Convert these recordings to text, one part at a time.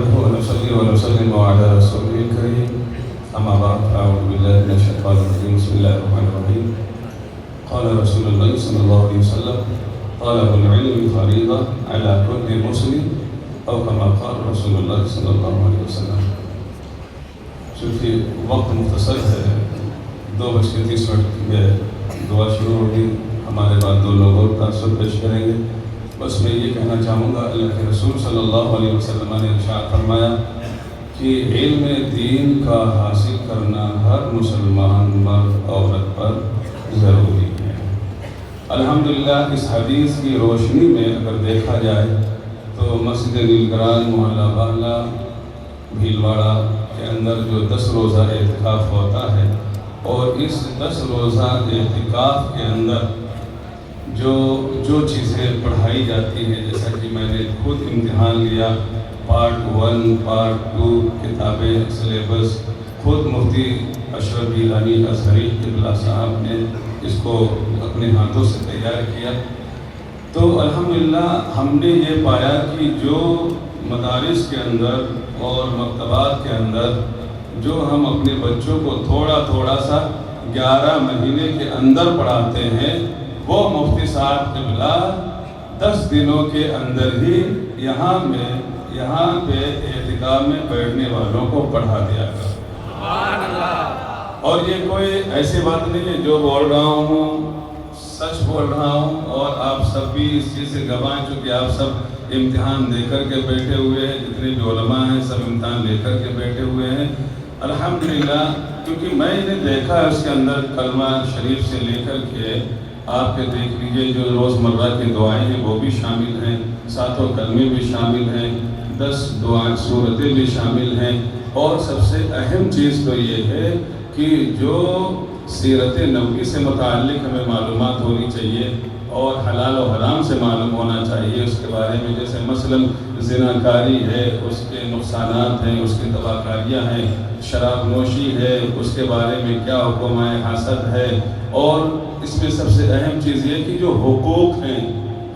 نحمده ونصلي ونسلم على رسوله الكريم أما بعد أعوذ بالله من الشيطان الرجيم بسم الله الرحمن الرحيم قال رسول الله صلى الله عليه وسلم طلب العلم فريضة على كل مسلم أو كما قال رسول الله صلى الله عليه وسلم. چونکہ وقت مختصر ہے 2:30 میں دعا شروع ہوگی، ہمارے بعد 2 لوگ اور تاثر پیش کریں گے. بس میں یہ کہنا چاہوں گا، اللہ کے رسول صلی اللہ علیہ وسلم نے ارشاد فرمایا کہ علم دین کا حاصل کرنا ہر مسلمان مرد عورت پر ضروری ہے. الحمدللہ اس حدیث کی روشنی میں اگر دیکھا جائے تو مسجد نیلگران محلہ بہلا بھیلواڑہ کے اندر جو 10 روزہ اعتکاف ہوتا ہے، اور اس 10 روزہ اعتکاف کے اندر جو چیزیں پڑھائی جاتی ہیں، جیسا کہ میں نے خود امتحان لیا، پارٹ 1 پارٹ 2 کتابیں سلیبس خود مفتی اشرف گیلانی ازہری قبلہ صاحب نے اس کو اپنے ہاتھوں سے تیار کیا. تو الحمدللہ ہم نے یہ پایا کہ جو مدارس کے اندر اور مکتبات کے اندر جو ہم اپنے بچوں کو تھوڑا سا 11 مہینے کے اندر پڑھاتے ہیں، وہ مفتی صاحب قبلہ 10 دنوں کے اندر ہی یہاں پہ اعتکاف میں بیٹھنے والوں کو پڑھا دیا گیا. اور یہ کوئی ایسی بات نہیں ہے، جو بول رہا ہوں سچ بول رہا ہوں، اور آپ سب بھی اس چیز سے گواہ ہیں، چونکہ آپ سب امتحان دے کر کے بیٹھے ہوئے ہیں، جتنے بھی علماء ہیں سب امتحان لے کر کے بیٹھے ہوئے ہیں. الحمدللہ کیونکہ میں نے دیکھا ہے اس کے اندر کلمہ شریف سے لے کر کے آپ کے دیکھ لیجئے جو روزمرہ کی دعائیں ہیں وہ بھی شامل ہیں، 7 کلمے بھی شامل ہیں، 10 دعائیں سورتیں بھی شامل ہیں. اور سب سے اہم چیز تو یہ ہے کہ جو سیرت نبوی سے متعلق ہمیں معلومات ہونی چاہیے اور حلال و حرام سے معلوم ہونا چاہیے اس کے بارے میں. جیسے مثلا زناکاری ہے، اس کے نقصانات ہیں، اس کی تباہکاریاں ہیں، شراب نوشی ہے، اس کے بارے میں کیا حکم ہے، حسد ہے. اور اس میں سب سے اہم چیز یہ کہ جو حقوق ہیں،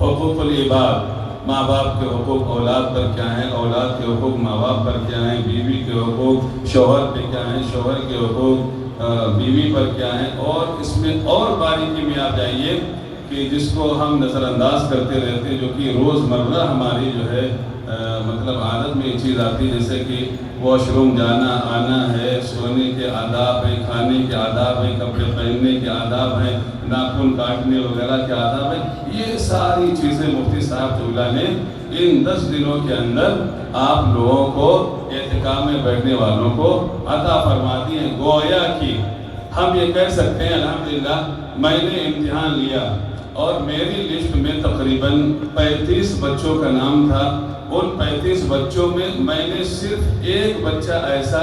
حقوق العباد، ماں باپ کے حقوق اولاد پر کیا ہیں، اولاد کے حقوق ماں باپ پر کیا ہیں، بیوی کے حقوق شوہر پہ کیا ہیں، شوہر کے حقوق بیوی پر کیا ہیں. اور اس میں اور باریکی میں آپ جائیے کہ جس کو ہم نظر انداز کرتے رہتے ہیں، جو کہ روزمرہ ہماری جو ہے مطلب عادت میں یہ چیز آتی ہے، جیسے کہ واش روم جانا آنا ہے، سونے کے آداب ہیں، کھانے کے آداب ہیں، کپڑے پہننے کے آداب ہیں، ناخن کاٹنے وغیرہ کے آداب ہیں. یہ ساری چیزیں مفتی صاحب قبلہ نے ان 10 دنوں کے اندر آپ لوگوں کو اعتکاف میں بیٹھنے والوں کو عطا فرما دی ہیں. گویا کہ ہم یہ کہہ سکتے ہیں الحمدللہ میں نے امتحان لیا اور میری لسٹ میں تقریباً 35 بچوں کا نام تھا. ان 35 بچوں میں میں نے صرف ایک بچہ ایسا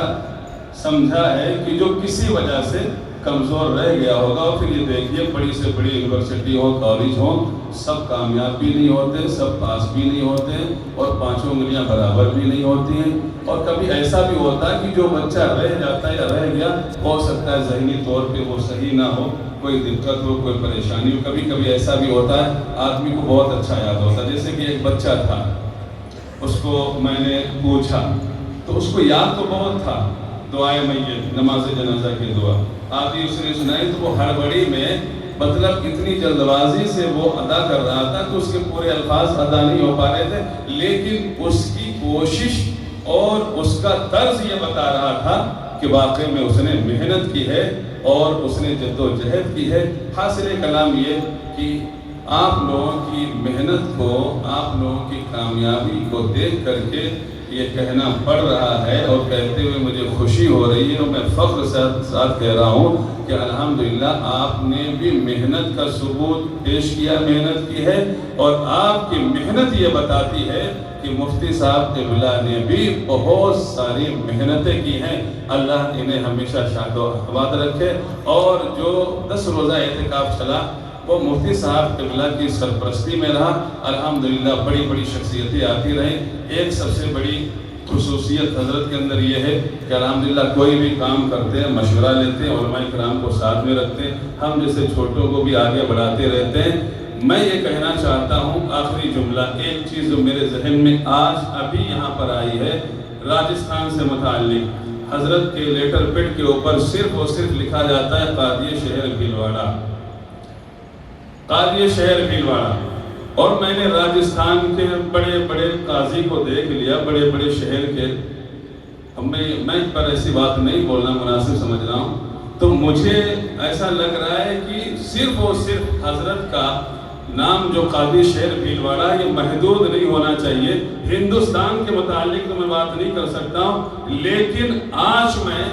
سمجھا ہے کہ جو کسی وجہ سے کمزور رہ گیا ہوگا. اور پھر یہ دیکھیے بڑی سے بڑی یونیورسٹی ہو، کالج ہو، سب کامیاب بھی نہیں ہوتے، سب پاس بھی نہیں ہوتے، اور 5 انگلیاں برابر بھی نہیں ہوتی ہیں. اور کبھی ایسا بھی ہوتا ہے کہ جو بچہ رہ جاتا ہے یا رہ گیا، ہو سکتا ہے ذہنی طور پہ وہ صحیح نہ ہو، کوئی دقت ہو، کوئی پریشانی ہو. کبھی ایسا بھی ہوتا ہے آدمی کو بہت اچھا یاد ہوتا ہے. جیسے کہ ایک بچہ تھا، اس کو میں نے پوچھا تو اس کو یاد تو بہت تھا، دعائے میت، نماز جنازہ کی دعا آدھی اس نے سنائی، تو وہ ہڑبڑی میں مطلب اتنی جلد بازی سے وہ ادا کر رہا تھا کہ اس کے پورے الفاظ ادا نہیں ہو پا رہے تھے، لیکن اس کی کوشش اور اس کا طرز یہ بتا رہا تھا کہ واقعی میں اس نے محنت کی ہے اور اس نے جد و جہد کی ہے. حاصل کلام یہ کہ آپ لوگوں کی محنت کو، آپ لوگوں کی کامیابی کو دیکھ کر کے یہ کہنا پڑ رہا ہے اور کہتے ہوئے مجھے خوشی ہو رہی ہے، اور میں فخر سے ساتھ کہہ رہا ہوں کہ الحمدللہ آپ نے بھی محنت کا ثبوت پیش کیا، محنت کی ہے. اور آپ کی محنت یہ بتاتی ہے کہ مفتی صاحب قبلہ نے بھی بہت ساری محنتیں کی ہیں. اللہ انہیں ہمیشہ شاد و آباد رکھے. اور جو 10 روزہ اعتکاف چلا وہ مفتی صاحب قبلہ کی سرپرستی میں رہا. الحمدللہ بڑی بڑی شخصیتیں آتی رہیں. ایک سب سے بڑی خصوصیت حضرت کے اندر یہ ہے کہ الحمدللہ کوئی بھی کام کرتے ہیں مشورہ لیتے ہیں، علماء کرام کو ساتھ میں رکھتے ہیں، ہم جیسے چھوٹوں کو بھی آگے بڑھاتے رہتے ہیں. میں یہ کہنا چاہتا ہوں آخری جملہ، ایک چیز جو میرے ذہن میں آج ابھی یہاں پر آئی ہے، راجستھان سے متعلق حضرت کے لیٹر پیڈ کے اوپر صرف اور صرف لکھا جاتا ہے قاضی شہر بھیلواڑہ، قاضی شہر بھیلواڑہ۔ اور میں نے راجستھان کے بڑے بڑے قاضی کو دیکھ لیا، بڑے بڑے شہر کے، میں پر ایسی بات نہیں بولنا مناسب سمجھ رہا ہوں، تو مجھے ایسا لگ رہا ہے کہ صرف اور صرف حضرت کا نام جو قاضی شہر بھیلواڑہ، یہ محدود نہیں ہونا چاہیے۔ ہندوستان کے متعلق تو میں بات نہیں کر سکتا ہوں، لیکن آج میں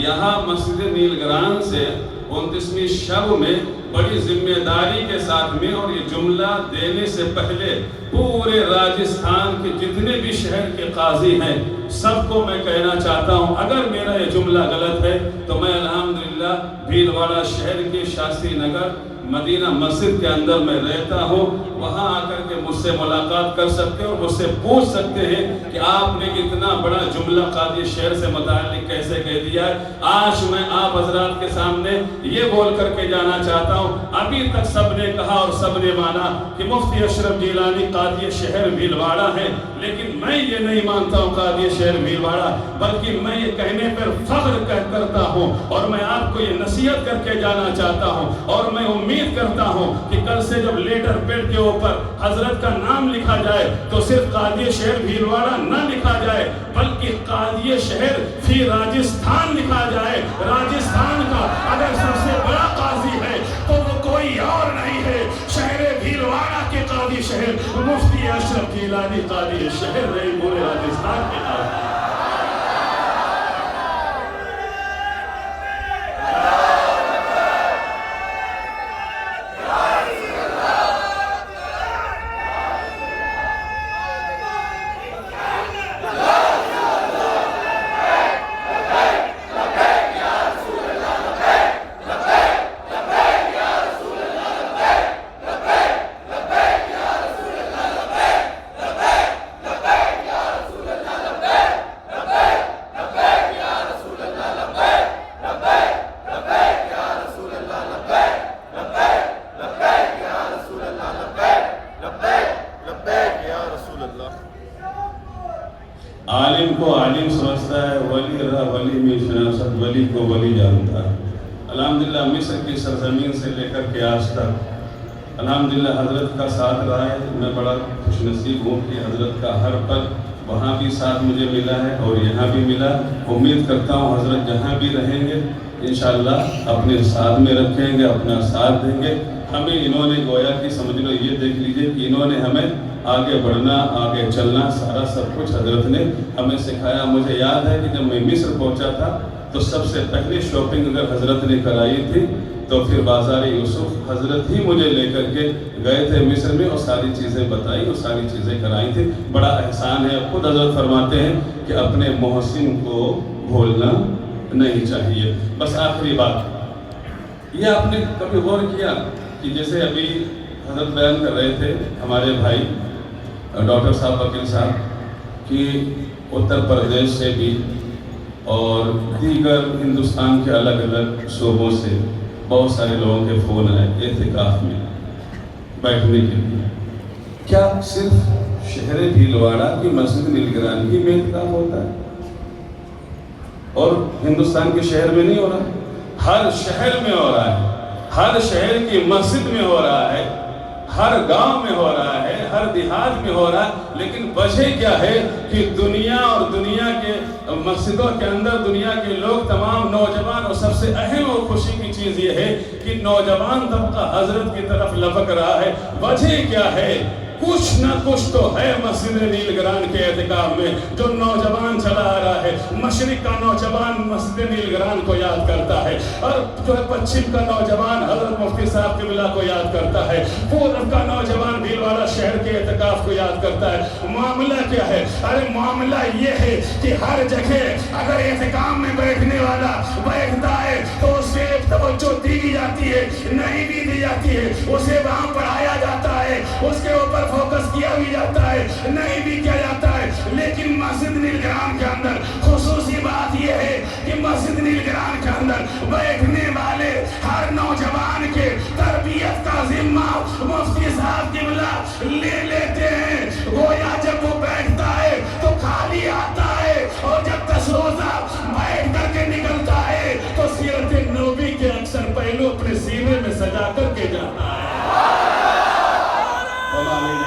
یہاں مسجد نیل گران سے 29ویں شب میں بڑی ذمہ داری کے ساتھ میں، اور یہ جملہ دینے سے پہلے پورے راجستھان کے جتنے بھی شہر کے قاضی ہیں سب کو میں کہنا چاہتا ہوں، اگر میرا یہ جملہ غلط ہے تو میں الحمدللہ بھیلواڑہ شہر کے شاستری نگر مدینہ مسجد کے اندر میں رہتا ہوں، وہاں آ کر کے مجھ سے ملاقات کر سکتے ہیں اور مجھ سے پوچھ سکتے ہیں کہ آپ نے اتنا بڑا جملہ قاضی شہر سے متعلق کیسے کہہ دیا ہے۔ آج میں آپ حضرات کے سامنے یہ بول کر کے جانا چاہتا ہوں، ابھی تک سب نے کہا اور سب نے مانا کہ مفتی اشرف جیلانی قاضی شہر بھیلواڑہ ہے، لیکن میں یہ نہیں مانتا ہوں قاضی شہر بھیلواڑہ، بلکہ میں یہ کہنے پر فخر کرتا ہوں، اور میں آپ کو یہ نصیحت کر کے جانا چاہتا ہوں، اور میں امید کرتا ہوں کہ کل سے جب لیٹر پیڈ کے اوپر حضرت کا نام لکھا جائے تو صرف قاضی شہر بھیلواڑہ نہ لکھا جائے، بلکہ قاضی شہر فی راجستھان لکھا جائے۔ راجستھان کا اگر سب سے بڑا قاضی ہے تو وہ کوئی اور نہیں ہے، شہر بھیلواڑہ کے قاضی شہر مفتی اشرف جیلانی قاضی شہر رہی پورے راجستھان کے قاضی۔ عالم کو عالم سمجھتا ہے، ولی رہا ولی میں شناست، ولی کو ولی جانتا ہے۔ الحمدللہ مصر کی سرزمین سے لے کر کے آج تک الحمدللہ حضرت کا ساتھ رہا ہے۔ میں بڑا خوش نصیب ہوں کہ حضرت کا ہر پل وہاں بھی ساتھ مجھے ملا ہے اور یہاں بھی ملا۔ امید کرتا ہوں حضرت جہاں بھی رہیں گے انشاءاللہ اپنے ساتھ میں رکھیں گے، اپنا ساتھ دیں گے۔ ہمیں انہوں نے گویا کہ سمجھ لو یہ دیکھ لیجئے کہ انہوں نے ہمیں آگے بڑھنا، آگے چلنا، سارا سب کچھ حضرت نے ہمیں سکھایا۔ مجھے یاد ہے کہ جب میں مصر پہنچا تھا تو سب سے پہلے شاپنگ اگر حضرت نے کرائی تھی تو پھر بازار یوسف حضرت ہی مجھے لے کر کے گئے تھے مصر میں، اور ساری چیزیں بتائی اور ساری چیزیں کرائی تھی۔ بڑا احسان ہے، خود حضرت فرماتے ہیں کہ اپنے محسن کو بھولنا نہیں چاہیے۔ بس آخری بات، یہ آپ نے کبھی غور کیا کہ جیسے ابھی حضرت بیان کر رہے تھے ہمارے بھائی ڈاکٹر صاحب وکیل صاحب کہ اتر پردیش سے بھی اور دیگر ہندوستان کے الگ الگ صوبوں سے بہت سارے لوگوں کے فون آئے اعتکاف میں بیٹھنے کے لیے۔ کیا صرف شہر بھیلواڑہ کی مسجد نیل گران ہی میں اعتکاف ہوتا ہے اور ہندوستان کے شہر میں نہیں ہو رہا؟ ہر شہر میں ہو رہا ہے، ہر شہر کی مسجد میں ہو رہا ہے، ہر گاؤں میں ہو رہا ہے، ہر دیہات میں ہو رہا ہے۔ لیکن وجہ کیا ہے کہ دنیا اور دنیا کے مسجدوں کے اندر دنیا کے لوگ تمام نوجوان، اور سب سے اہم اور خوشی کی چیز یہ ہے کہ نوجوان طبقہ حضرت کی طرف لپک رہا ہے۔ وجہ کیا ہے؟ کچھ نہ کچھ تو ہے مسجد نیل گران کے اعتکاف میں جو نوجوان چلا آ رہا ہے۔ مشرق کا نوجوان مسجد نیل گران کو یاد کرتا ہے، اور جو ہے پچھم کا نوجوان حضرت مفتی صاحب قبلہ کو یاد کرتا ہے، پورب کا نوجوان بھیلواڑہ شہر کے اعتکاف کو یاد کرتا ہے۔ معاملہ کیا ہے؟ ارے معاملہ یہ ہے کہ ہر جگہ اگر اعتکاف میں بیٹھنے والا بیٹھتا ہے تو اسے توجہ دی جاتی ہے، نہیں بھی دی جاتی ہے، اسے وہاں پڑھایا جاتا ہے، اس کے اوپر فوکس کیا بھی جاتا ہے، نہیں بھی کیا جاتا ہے۔ لیکن مسجد نیل گران کے اندر خصوصی بات یہ ہے کہ مسجد نیل گران کے اندر بیٹھنے والے ہر نوجوان کے تربیت کا ذمہ مفتی صاحب قبلہ لے لیتے ہیں۔ گویا جب وہ بیٹھتا ہے تو خالی آتا ہے وما علینا